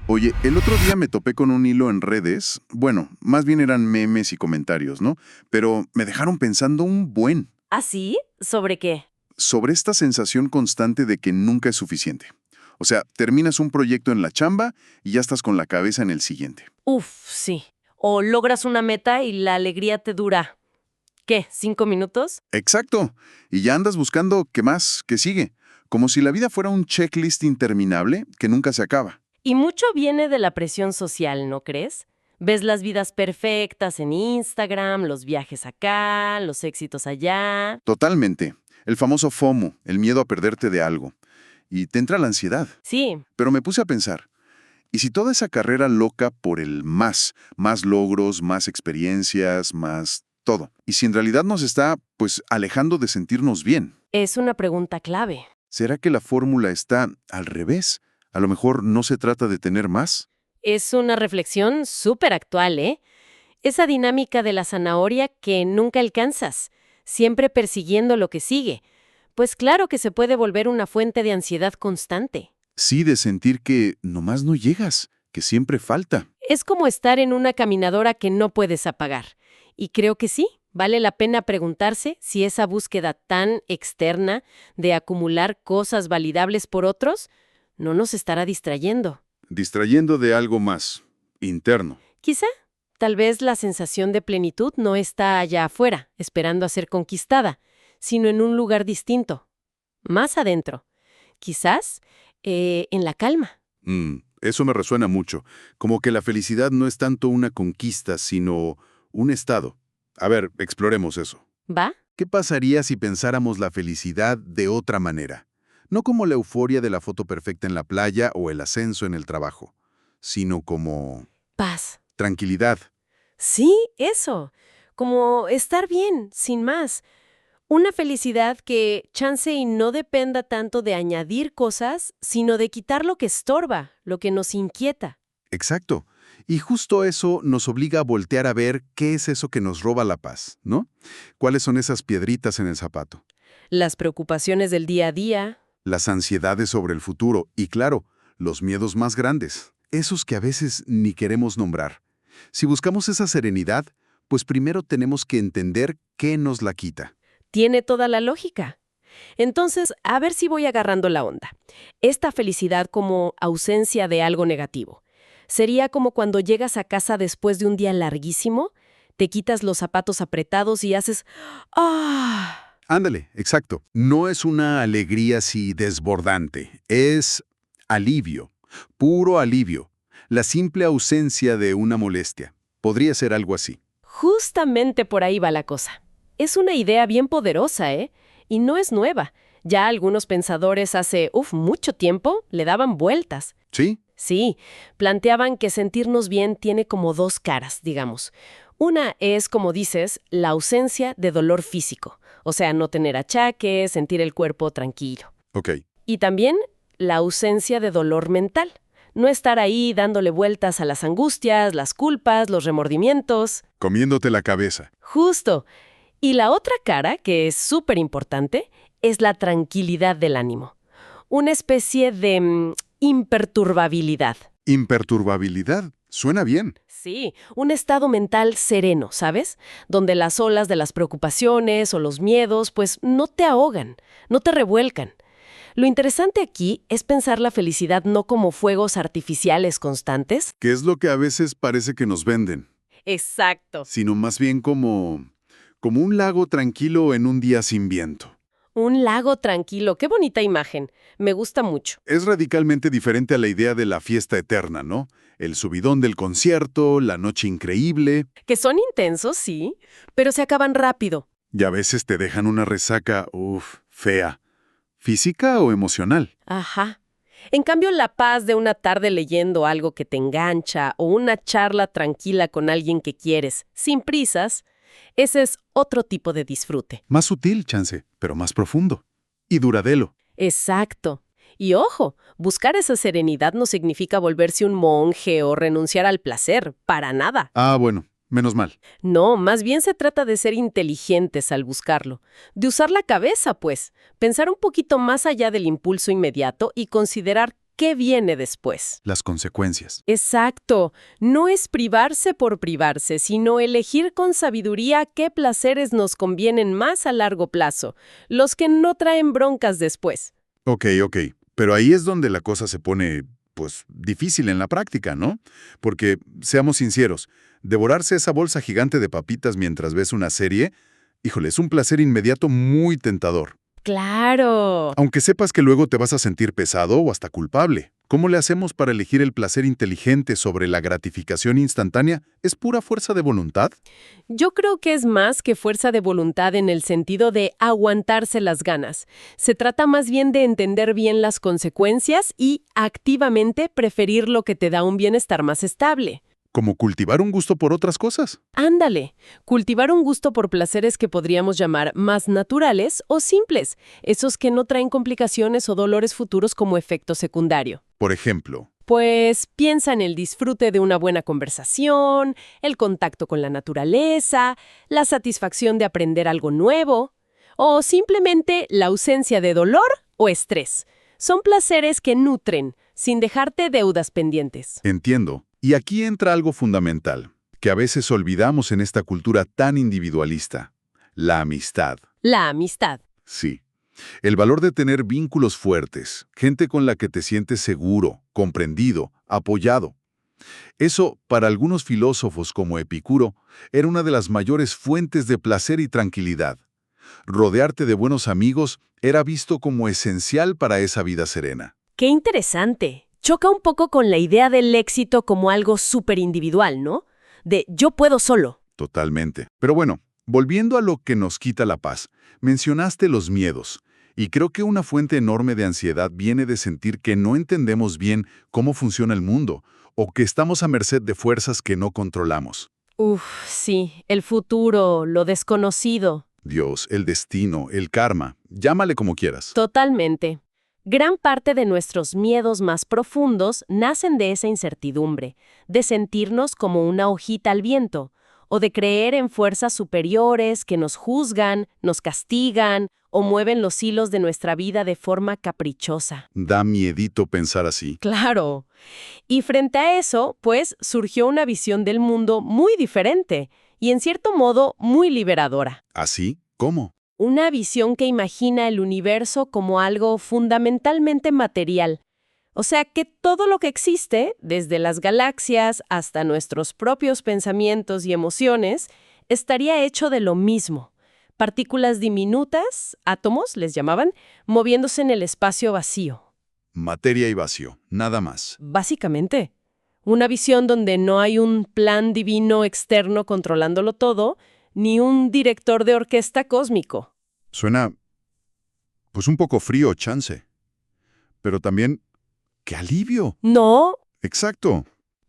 Oye, el otro día me topé con un hilo en redes, bueno, más bien eran memes y comentarios, ¿no? Pero me dejaron pensando un buen ¿Ah, sí? ¿Sobre qué? sobre esta sensación constante de que nunca es suficiente. O sea, terminas un proyecto en la chamba y ya estás con la cabeza en el siguiente. Uf, sí. O logras una meta y la alegría te dura, ¿qué? ¿5 minutos? Exacto. Y ya andas buscando qué más, qué sigue. Como si la vida fuera un checklist interminable que nunca se acaba. Y mucho viene de la presión social, ¿no crees? Ves las vidas perfectas en Instagram, los viajes acá, los éxitos allá. Totalmente. El famoso FOMO, el miedo a perderte de algo. Y te entra la ansiedad. Sí, Pero me puse a pensar, ¿y si toda esa carrera loca por el más logros, más experiencias, más todo? ¿Y si en realidad nos está, pues, alejando de sentirnos bien? es una pregunta clave. ¿Será que la fórmula está al revés? A lo mejor no se trata de tener más. Es una reflexión súper actual, ¿eh? Esa dinámica de la zanahoria que nunca alcanzas, siempre persiguiendo lo que sigue. Pues claro que se puede volver una fuente de ansiedad constante. Sí, de sentir que nomás no llegas, que siempre falta. Es como estar en una caminadora que no puedes apagar. Y creo que sí, vale la pena preguntarse si esa búsqueda tan externa de acumular cosas validables por otros no nos estará distrayendo. Distrayendo de algo más, interno. Quizá, tal vez la sensación de plenitud no está allá afuera, esperando a ser conquistada, sino en un lugar distinto, más adentro. Quizás en la calma. Eso me resuena mucho. Como que la felicidad no es tanto una conquista, sino un estado. A ver, exploremos eso. ¿Va? ¿Qué pasaría si pensáramos la felicidad de otra manera? No como la euforia de la foto perfecta en la playa o el ascenso en el trabajo, sino como Paz. tranquilidad. Sí, eso. Como estar bien, sin más. Una felicidad que chance y no dependa tanto de añadir cosas, sino de quitar lo que estorba, lo que nos inquieta. Exacto. Y justo eso nos obliga a voltear a ver qué es eso que nos roba la paz, ¿no? ¿Cuáles son esas piedritas en el zapato? Las preocupaciones del día a día. Las ansiedades sobre el futuro y, claro, los miedos más grandes, esos que a veces ni queremos nombrar. Si buscamos esa serenidad, pues primero tenemos que entender qué nos la quita. Tiene toda la lógica. Entonces, a ver si voy agarrando la onda. Esta felicidad como ausencia de algo negativo. Sería como cuando llegas a casa después de un día larguísimo, te quitas los zapatos apretados y haces ¡ah! Ándale, exacto. No es una alegría así desbordante, es alivio, puro alivio, la simple ausencia de una molestia. Podría ser algo así. Justamente por ahí va la cosa. Es una idea bien poderosa, ¿eh? Y no es nueva. Ya algunos pensadores hace, mucho tiempo le daban vueltas. ¿Sí? Sí, planteaban que sentirnos bien tiene como dos caras, digamos. Una es, como dices, la ausencia de dolor físico, o sea, no tener achaques, sentir el cuerpo tranquilo. Ok. Y también la ausencia de dolor mental, no estar ahí dándole vueltas a las angustias, las culpas, los remordimientos. Comiéndote la cabeza. Justo. Y la otra cara, que es súper importante, es la tranquilidad del ánimo. Una especie de imperturbabilidad. Imperturbabilidad. Suena bien. Sí, un estado mental sereno, ¿sabes? Donde las olas de las preocupaciones o los miedos, pues no te ahogan, no te revuelcan. Lo interesante aquí es pensar la felicidad no como fuegos artificiales constantes. Que es lo que a veces parece que nos venden, Exacto. sino más bien como un lago tranquilo en un día sin viento. Un lago tranquilo, qué bonita imagen. Me gusta mucho. Es radicalmente diferente a la idea de la fiesta eterna, ¿no? El subidón del concierto, la noche increíble, Que son intensos, sí, pero se acaban rápido. y a veces te dejan una resaca, fea. ¿Física o emocional? Ajá. En cambio, la paz de una tarde leyendo algo que te engancha o una charla tranquila con alguien que quieres, sin prisas, ese es otro tipo de disfrute. Más sutil, chance, pero más profundo. Y duradero. Exacto. Y ojo, buscar esa serenidad no significa volverse un monje o renunciar al placer, para nada. Ah, bueno, menos mal. No, más bien se trata de ser inteligentes al buscarlo, de usar la cabeza, pues, pensar un poquito más allá del impulso inmediato y considerar ¿qué viene después? Las consecuencias. Exacto. No es privarse por privarse, sino elegir con sabiduría qué placeres nos convienen más a largo plazo, los que no traen broncas después. Ok. Pero ahí es donde la cosa se pone, pues, difícil en la práctica, ¿no? Porque, seamos sinceros, devorarse esa bolsa gigante de papitas mientras ves una serie, híjole, es un placer inmediato muy tentador. Claro. Aunque sepas que luego te vas a sentir pesado o hasta culpable. ¿Cómo le hacemos para elegir el placer inteligente sobre la gratificación instantánea? ¿Es pura fuerza de voluntad? Yo creo que es más que fuerza de voluntad en el sentido de aguantarse las ganas. Se trata más bien de entender bien las consecuencias y activamente preferir lo que te da un bienestar más estable. ¿Como cultivar un gusto por otras cosas? Ándale, cultivar un gusto por placeres que podríamos llamar más naturales o simples, esos que no traen complicaciones o dolores futuros como efecto secundario. Por ejemplo, Pues piensa en el disfrute de una buena conversación, el contacto con la naturaleza, la satisfacción de aprender algo nuevo, o simplemente la ausencia de dolor o estrés. Son placeres que nutren, sin dejarte deudas pendientes. entiendo. Y aquí entra algo fundamental, que a veces olvidamos en esta cultura tan individualista. La amistad. La amistad. Sí. El valor de tener vínculos fuertes, gente con la que te sientes seguro, comprendido, apoyado. Eso, para algunos filósofos como Epicuro, era una de las mayores fuentes de placer y tranquilidad. Rodearte de buenos amigos era visto como esencial para esa vida serena. ¡Qué interesante! Choca un poco con la idea del éxito como algo súper individual, ¿no? De yo puedo solo. Totalmente. Pero bueno, volviendo a lo que nos quita la paz, mencionaste los miedos. Y creo que una fuente enorme de ansiedad viene de sentir que no entendemos bien cómo funciona el mundo, o que estamos a merced de fuerzas que no controlamos. Uf, sí, el futuro, lo desconocido. Dios, el destino, el karma, llámale como quieras. Totalmente. Gran parte de nuestros miedos más profundos nacen de esa incertidumbre, de sentirnos como una hojita al viento, o de creer en fuerzas superiores que nos juzgan, nos castigan o mueven los hilos de nuestra vida de forma caprichosa. Da miedito pensar así. Claro. Y frente a eso, pues, surgió una visión del mundo muy diferente y, en cierto modo, muy liberadora. ¿Así? ¿Cómo? Una visión que imagina el universo como algo fundamentalmente material. O sea, que todo lo que existe, desde las galaxias hasta nuestros propios pensamientos y emociones, estaría hecho de lo mismo. Partículas diminutas, átomos les llamaban, moviéndose en el espacio vacío. Materia y vacío, nada más. Básicamente, una visión donde no hay un plan divino externo controlándolo todo, ni un director de orquesta cósmico. Suena, pues un poco frío, chance. Pero también, ¡qué alivio! No. Exacto.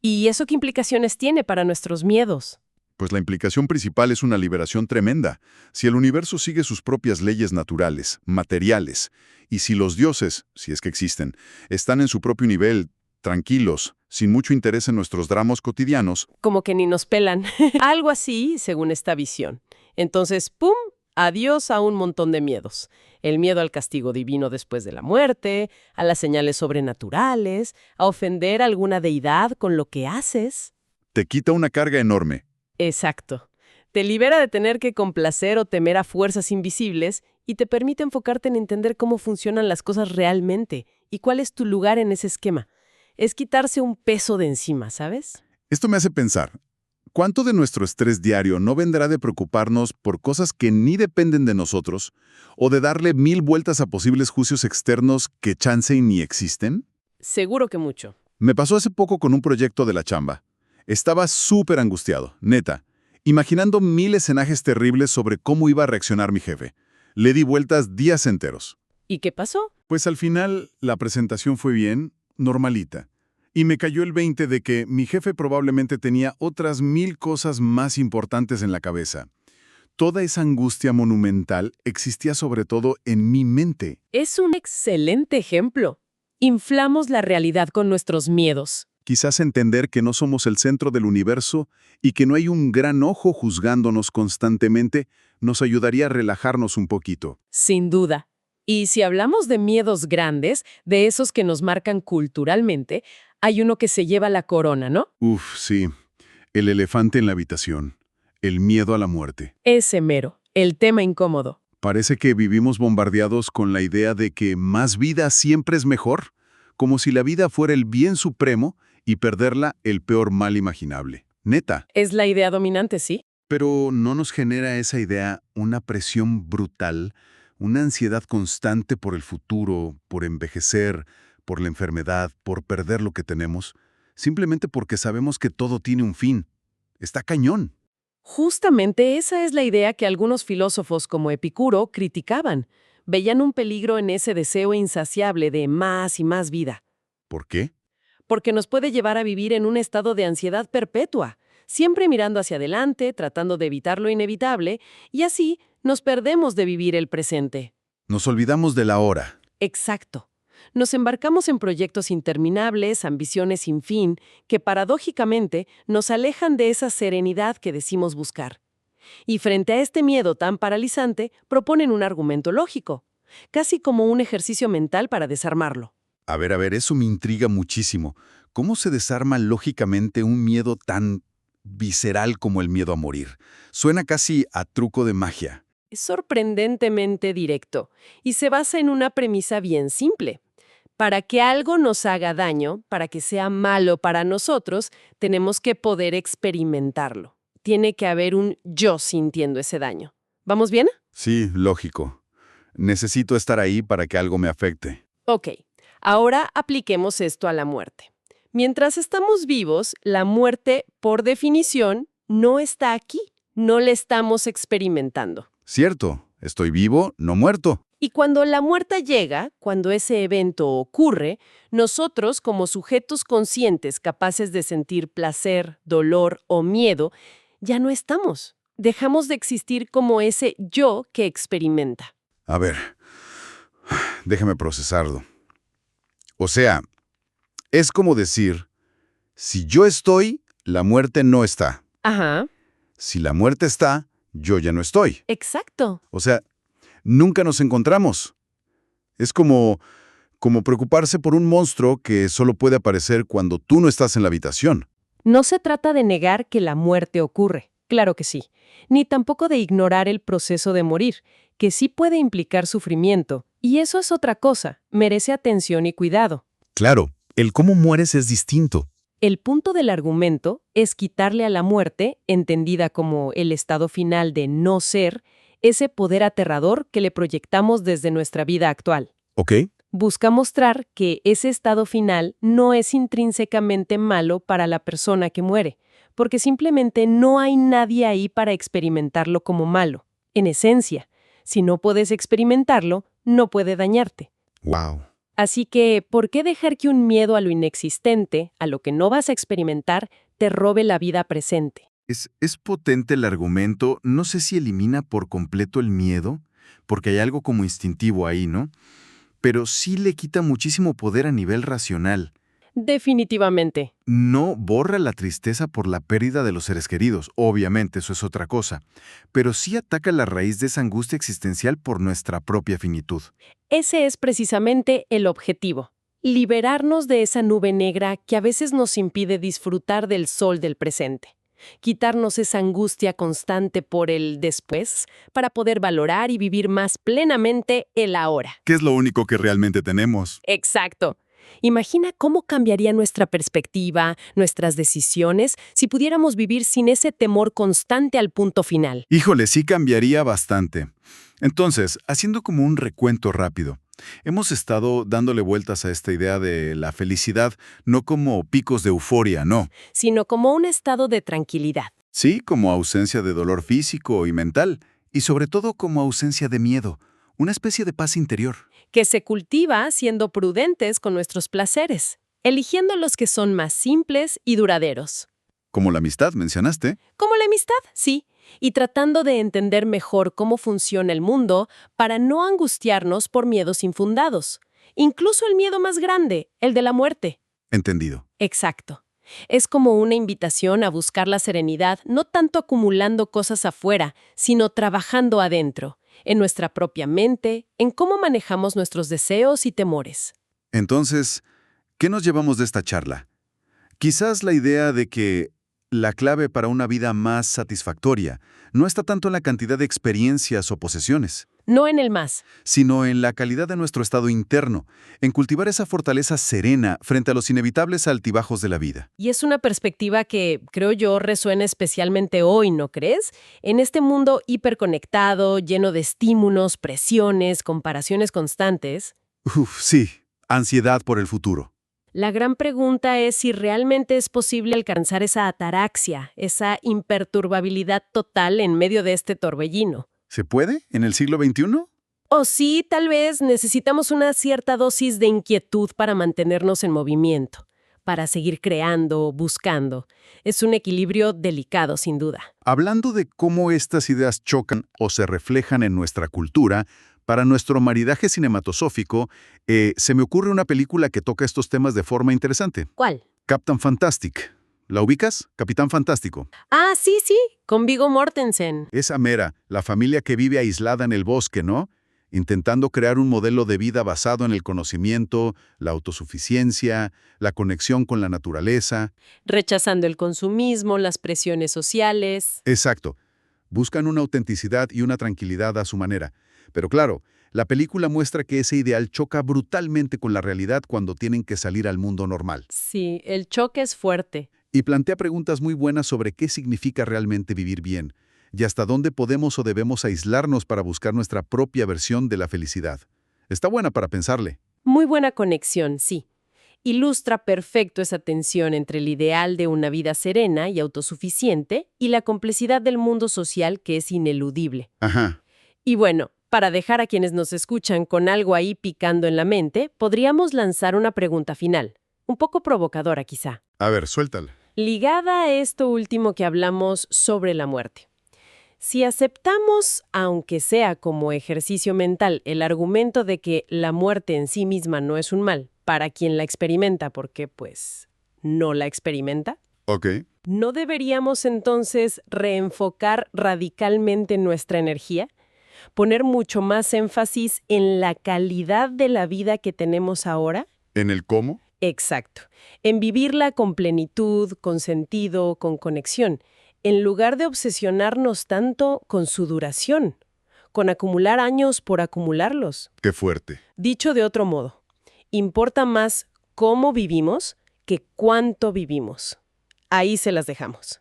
¿Y eso qué implicaciones tiene para nuestros miedos? Pues la implicación principal es una liberación tremenda. Si el universo sigue sus propias leyes naturales, materiales, y si los dioses, si es que existen, están en su propio nivel, tranquilos, sin mucho interés en nuestros dramas cotidianos, Como que ni nos pelan. Algo así, según esta visión. Entonces, ¡pum!, adiós a un montón de miedos. El miedo al castigo divino después de la muerte, a las señales sobrenaturales, a ofender a alguna deidad con lo que haces. te quita una carga enorme. Exacto. Te libera de tener que complacer o temer a fuerzas invisibles y te permite enfocarte en entender cómo funcionan las cosas realmente y cuál es tu lugar en ese esquema. Es quitarse un peso de encima, ¿sabes? Esto me hace pensar, ¿cuánto de nuestro estrés diario no vendrá de preocuparnos por cosas que ni dependen de nosotros o de darle 1000 vueltas a posibles juicios externos que chance y ni existen? Seguro que mucho. Me pasó hace poco con un proyecto de la chamba. Estaba súper angustiado, neta, imaginando 1000 escenajes terribles sobre cómo iba a reaccionar mi jefe. Le di vueltas días enteros. ¿Y qué pasó? Pues al final, la presentación fue bien, normalita. Y me cayó el 20 de que mi jefe probablemente tenía otras 1000 cosas más importantes en la cabeza. Toda esa angustia monumental existía sobre todo en mi mente. Es un excelente ejemplo. Inflamos la realidad con nuestros miedos. Quizás entender que no somos el centro del universo y que no hay un gran ojo juzgándonos constantemente nos ayudaría a relajarnos un poquito. Sin duda. Y si hablamos de miedos grandes, de esos que nos marcan culturalmente, hay uno que se lleva la corona, ¿no? Uf, sí. El elefante en la habitación. El miedo a la muerte. Ese mero, el tema incómodo. Parece que vivimos bombardeados con la idea de que más vida siempre es mejor, como si la vida fuera el bien supremo y perderla el peor mal imaginable. Neta. Es la idea dominante, ¿sí? Pero ¿no nos genera esa idea una presión brutal, una ansiedad constante por el futuro, por envejecer, por la enfermedad, por perder lo que tenemos, simplemente porque sabemos que todo tiene un fin? Está cañón. Justamente esa es la idea que algunos filósofos como Epicuro criticaban. Veían un peligro en ese deseo insaciable de más y más vida, ¿Por qué? porque nos puede llevar a vivir en un estado de ansiedad perpetua, siempre mirando hacia adelante, tratando de evitar lo inevitable, y así nos perdemos de vivir el presente. Nos olvidamos de la hora. Exacto. Nos embarcamos en proyectos interminables, ambiciones sin fin, que paradójicamente nos alejan de esa serenidad que decimos buscar. Y frente a este miedo tan paralizante, proponen un argumento lógico, casi como un ejercicio mental para desarmarlo. A ver, eso me intriga muchísimo. ¿Cómo se desarma lógicamente un miedo tan visceral como el miedo a morir? Suena casi a truco de magia. Es sorprendentemente directo y se basa en una premisa bien simple. Para que algo nos haga daño, para que sea malo para nosotros, tenemos que poder experimentarlo. Tiene que haber un yo sintiendo ese daño. ¿Vamos bien? Sí, lógico. Necesito estar ahí para que algo me afecte. Ok, ahora apliquemos esto a la muerte. Mientras estamos vivos, la muerte, por definición, no está aquí. No la estamos experimentando. Cierto, estoy vivo, no muerto. Y cuando la muerte llega, cuando ese evento ocurre, nosotros, como sujetos conscientes capaces de sentir placer, dolor o miedo, ya no estamos. Dejamos de existir como ese yo que experimenta. A ver, déjame procesarlo. O sea, es como decir, si yo estoy, la muerte no está. Ajá, Si la muerte está, yo ya no estoy. exacto. O sea, nunca nos encontramos. Es como preocuparse por un monstruo que solo puede aparecer cuando tú no estás en la habitación. No se trata de negar que la muerte ocurre, claro que sí, ni tampoco de ignorar el proceso de morir, que sí puede implicar sufrimiento, y eso es otra cosa, merece atención y cuidado. Claro, el cómo mueres es distinto. El punto del argumento es quitarle a la muerte, entendida como el estado final de no ser, ese poder aterrador que le proyectamos desde nuestra vida actual. ¿Ok? Busca mostrar que ese estado final no es intrínsecamente malo para la persona que muere, porque simplemente no hay nadie ahí para experimentarlo como malo. En esencia, si no puedes experimentarlo, no puede dañarte. Wow. Así que, ¿por qué dejar que un miedo a lo inexistente, a lo que no vas a experimentar, te robe la vida presente? Es potente el argumento, no sé si elimina por completo el miedo, porque hay algo como instintivo ahí, ¿no? Pero sí le quita muchísimo poder a nivel racional. Definitivamente. No borra la tristeza por la pérdida de los seres queridos, obviamente, eso es otra cosa, pero sí ataca la raíz de esa angustia existencial por nuestra propia finitud. Ese es precisamente el objetivo. Liberarnos de esa nube negra que a veces nos impide disfrutar del sol del presente. Quitarnos esa angustia constante por el después para poder valorar y vivir más plenamente el ahora. ¿Qué es lo único que realmente tenemos? Exacto. Imagina cómo cambiaría nuestra perspectiva, nuestras decisiones, si pudiéramos vivir sin ese temor constante al punto final. Híjole, sí cambiaría bastante. Entonces, haciendo como un recuento rápido, hemos estado dándole vueltas a esta idea de la felicidad no como picos de euforia, no. Sino como un estado de tranquilidad. Sí, como ausencia de dolor físico y mental, y sobre todo como ausencia de miedo, una especie de paz interior. Que se cultiva siendo prudentes con nuestros placeres, eligiendo los que son más simples y duraderos. Como la amistad, mencionaste. Como la amistad, sí, y tratando de entender mejor cómo funciona el mundo para no angustiarnos por miedos infundados. Incluso el miedo más grande, el de la muerte. Entendido. Exacto. Es como una invitación a buscar la serenidad, no tanto acumulando cosas afuera, sino trabajando adentro, en nuestra propia mente, en cómo manejamos nuestros deseos y temores. Entonces, ¿qué nos llevamos de esta charla? Quizás la idea de que la clave para una vida más satisfactoria no está tanto en la cantidad de experiencias o posesiones, No en el más. sino en la calidad de nuestro estado interno, en cultivar esa fortaleza serena frente a los inevitables altibajos de la vida. Y es una perspectiva que, creo yo, resuena especialmente hoy, ¿no crees? En este mundo hiperconectado, lleno de estímulos, presiones, comparaciones constantes. Uf, sí, ansiedad por el futuro. La gran pregunta es si realmente es posible alcanzar esa ataraxia, esa imperturbabilidad total en medio de este torbellino. ¿Se puede en el siglo XXI? O sí, tal vez necesitamos una cierta dosis de inquietud para mantenernos en movimiento, para seguir creando, buscando. Es un equilibrio delicado, sin duda. Hablando de cómo estas ideas chocan o se reflejan en nuestra cultura, para nuestro maridaje cinematosófico, se me ocurre una película que toca estos temas de forma interesante. ¿Cuál? Captain Fantastic. ¿La ubicas? Capitán Fantástico. Ah, sí, con Viggo Mortensen. Esa mera, la familia que vive aislada en el bosque, ¿no? Intentando crear un modelo de vida basado en el conocimiento, la autosuficiencia, la conexión con la naturaleza. Rechazando el consumismo, las presiones sociales. Exacto. Buscan una autenticidad y una tranquilidad a su manera. Pero claro, la película muestra que ese ideal choca brutalmente con la realidad cuando tienen que salir al mundo normal. Sí, el choque es fuerte. Y plantea preguntas muy buenas sobre qué significa realmente vivir bien, y hasta dónde podemos o debemos aislarnos para buscar nuestra propia versión de la felicidad. Está buena para pensarle. Muy buena conexión, sí. Ilustra perfecto esa tensión entre el ideal de una vida serena y autosuficiente y la complejidad del mundo social que es ineludible. Ajá. Y bueno, para dejar a quienes nos escuchan con algo ahí picando en la mente, podríamos lanzar una pregunta final, un poco provocadora quizá, A ver, suéltala. ligada a esto último que hablamos sobre la muerte. Si aceptamos, aunque sea como ejercicio mental, el argumento de que la muerte en sí misma no es un mal para quien la experimenta porque, pues, no la experimenta, Ok. ¿no deberíamos entonces reenfocar radicalmente nuestra energía? ¿Poner mucho más énfasis en la calidad de la vida que tenemos ahora? ¿En el cómo? Exacto. En vivirla con plenitud, con sentido, con conexión, en lugar de obsesionarnos tanto con su duración, con acumular años por acumularlos. Qué fuerte. Dicho de otro modo, importa más cómo vivimos que cuánto vivimos. Ahí se las dejamos.